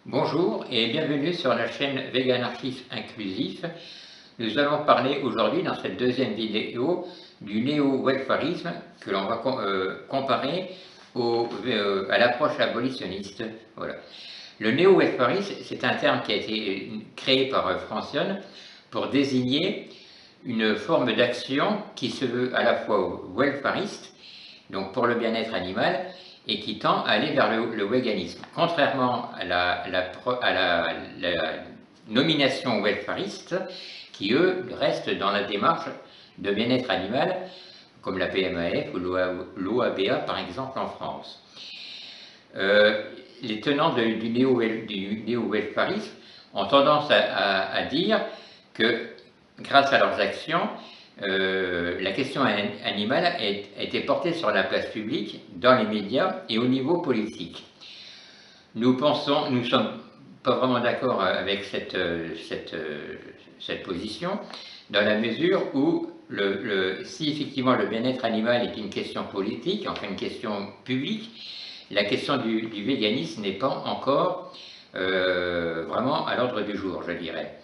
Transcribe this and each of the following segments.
Bonjour et bienvenue sur la chaîne Véganarchisme Inclusif. Nous allons parler aujourd'hui dans cette deuxième vidéo du néo-welfarisme que l'on va comparer à l'approche abolitionniste. Voilà. Le néo-welfarisme, c'est un terme qui a été créé par Francione pour désigner une forme d'action qui se veut à la fois welfariste, donc pour le bien-être animal, et qui tend à aller vers le véganisme. Contrairement à la nomination welfariste, qui eux restent dans la démarche de bien-être animal, comme la PMAF ou l'OABA par exemple en France. Les tenants du néo-welfarisme ont tendance à dire que grâce à leurs actions, la question animale a été portée sur la place publique, dans les médias et au niveau politique. Nous ne sommes pas vraiment d'accord avec cette position, dans la mesure où si effectivement le bien-être animal est une question politique, enfin une question publique, la question du véganisme n'est pas encore vraiment à l'ordre du jour, je dirais.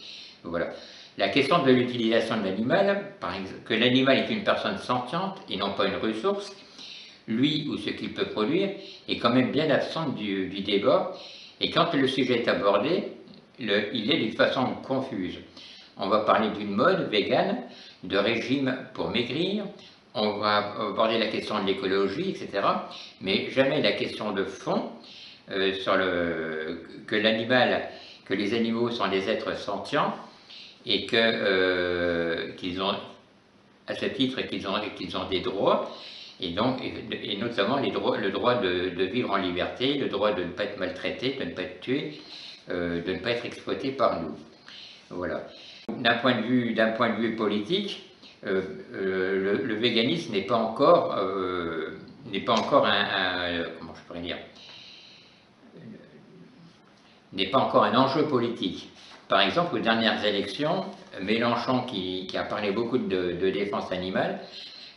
Voilà. La question de l'utilisation de l'animal, par exemple, que l'animal est une personne sentiente et non pas une ressource, lui ou ce qu'il peut produire, est quand même bien absente du débat, et quand le sujet est abordé, il est d'une façon confuse. On va parler d'une mode végane, de régime pour maigrir, on va aborder la question de l'écologie, etc., mais jamais la question de fond sur que les animaux sont des êtres sentients, et qu'ils ont, à ce titre, qu'ils ont des droits, et notamment le droit de vivre en liberté, le droit de ne pas être maltraité, de ne pas être tué, de ne pas être exploité par nous. Voilà. D'un point de vue politique, le véganisme n'est pas encore comment je pourrais dire, n'est pas encore un enjeu politique. Par exemple, aux dernières élections, Mélenchon, qui a parlé beaucoup de défense animale,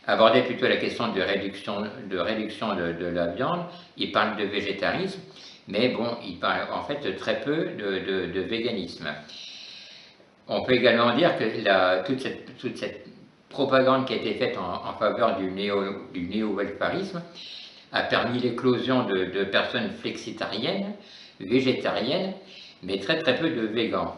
abordait plutôt la question de réduction de la viande. Il parle de végétarisme, mais bon, il parle en fait très peu de véganisme. On peut également dire que toute cette propagande qui a été faite en faveur du néo-welfarisme a permis l'éclosion de personnes flexitariennes, végétariennes, mais très peu de végans.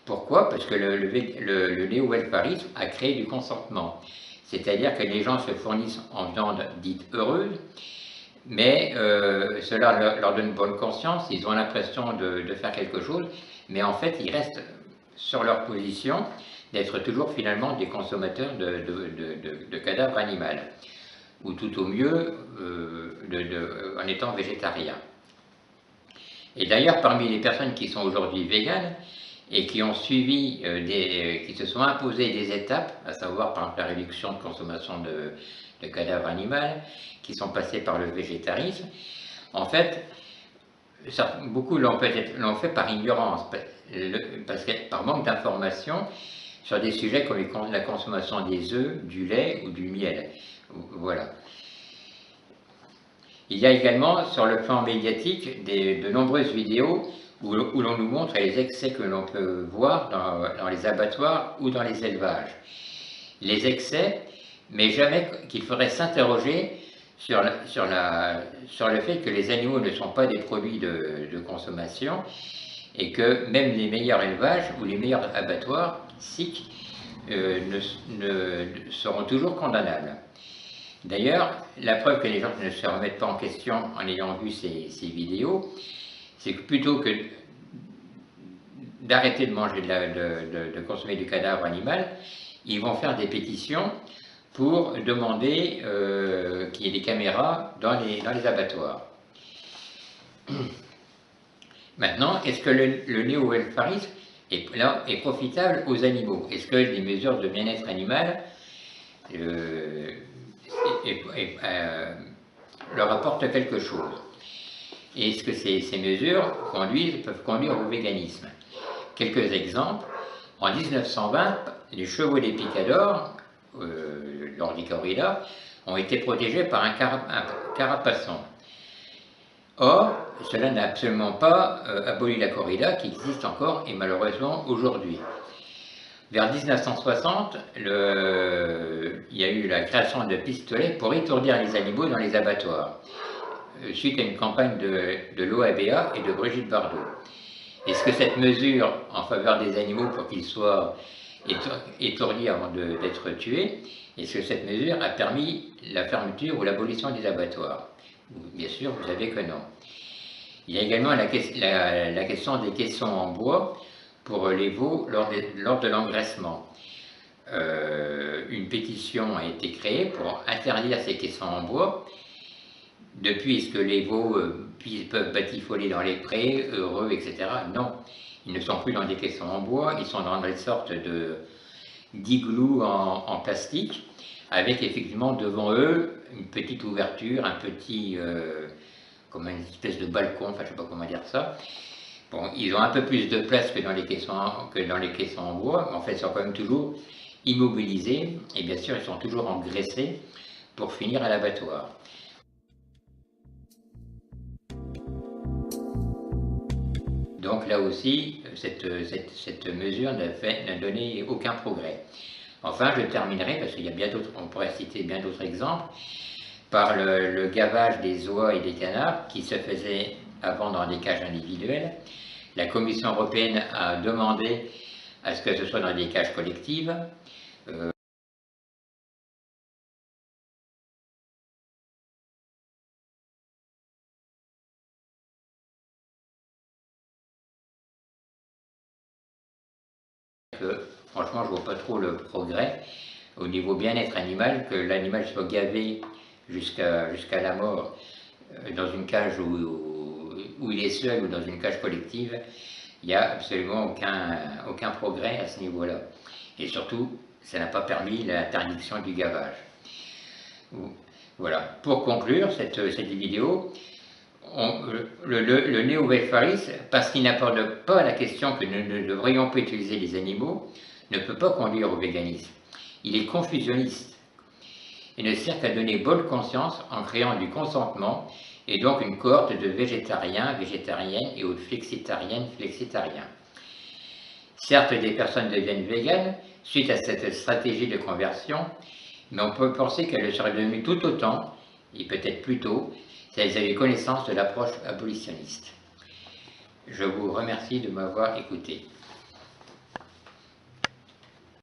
Pourquoi? Parce que le néo-welfarisme a créé du consentement. C'est-à-dire que les gens se fournissent en viande dite heureuse, mais cela leur donne bonne conscience, ils ont l'impression de faire quelque chose, mais en fait ils restent sur leur position d'être toujours finalement des consommateurs de cadavres animaux, ou tout au mieux en étant végétariens. Et d'ailleurs, parmi les personnes qui sont aujourd'hui véganes et qui ont suivi, qui se sont imposées des étapes, à savoir par exemple la réduction de consommation de cadavres animaux, qui sont passées par le végétarisme, en fait, beaucoup l'ont fait par ignorance, par manque d'informations sur des sujets comme la consommation des œufs, du lait ou du miel. Voilà. Il y a également, sur le plan médiatique, de nombreuses vidéos où l'on nous montre les excès que l'on peut voir dans les abattoirs ou dans les élevages. Les excès, mais jamais qu'il faudrait s'interroger sur le fait que les animaux ne sont pas des produits de consommation, et que même les meilleurs élevages ou les meilleurs abattoirs SIC seront toujours condamnables. D'ailleurs, la preuve que les gens ne se remettent pas en question en ayant vu ces vidéos, c'est que plutôt que d'arrêter de manger, de consommer du cadavre animal, ils vont faire des pétitions pour demander qu'il y ait des caméras dans les abattoirs. Maintenant, est-ce que le néo-welfarisme est profitable aux animaux? Est-ce que les mesures de bien-être animal leur apportent quelque chose? Et est-ce que ces mesures peuvent conduire au véganisme? Quelques exemples. En 1920, les chevaux des picadors, l'Ordi corrida, ont été protégés par un carapaçon. Or, cela n'a absolument pas aboli la corrida qui existe encore et malheureusement aujourd'hui. Vers 1960, il y a eu la création de pistolets pour étourdir les animaux dans les abattoirs, suite à une campagne de l'OABA et de Brigitte Bardot. Est-ce que cette mesure en faveur des animaux pour qu'ils soient étourdis avant d'être tués, est-ce que cette mesure a permis la fermeture ou l'abolition des abattoirs? Bien sûr, vous savez que non. Il y a également la question des caissons en bois pour les veaux lors de l'engraissement. Une pétition a été créée pour interdire ces caissons en bois. Depuis, est-ce que les veaux peuvent batifoler dans les prés, heureux, etc. Non, ils ne sont plus dans des caissons en bois, ils sont dans des sortes d'iglous en plastique, avec effectivement devant eux une petite ouverture, un petit, comme une espèce de balcon, enfin je ne sais pas comment dire ça. Bon, ils ont un peu plus de place que dans les caissons en bois, mais en fait ils sont quand même toujours immobilisés, et bien sûr ils sont toujours engraissés pour finir à l'abattoir. Donc là aussi, cette mesure n'a donné aucun progrès. Enfin, je terminerai, parce qu'il y a bien d'autres, on pourrait citer bien d'autres exemples, par le gavage des oies et des canards qui se faisait avant dans des cages individuelles. La Commission européenne a demandé à ce que ce soit dans des cages collectives. Franchement, je ne vois pas trop le progrès au niveau bien-être animal, que l'animal soit gavé jusqu'à la mort dans une cage où il est seul ou dans une cage collective. Il n'y a absolument aucun progrès à ce niveau-là. Et surtout, ça n'a pas permis l'interdiction du gavage. Voilà. Pour conclure cette vidéo, le néo-welfarisme, parce qu'il n'aborde pas la question que nous ne devrions pas utiliser les animaux, ne peut pas conduire au véganisme. Il est confusionniste et ne sert qu'à donner bonne conscience en créant du consentement et donc une cohorte de végétariens, végétariennes et de flexitariennes, flexitariens. Certes, des personnes deviennent véganes suite à cette stratégie de conversion, mais on peut penser qu'elles le seraient devenues tout autant, et peut-être plus tôt, si elles avaient connaissance de l'approche abolitionniste. Je vous remercie de m'avoir écouté.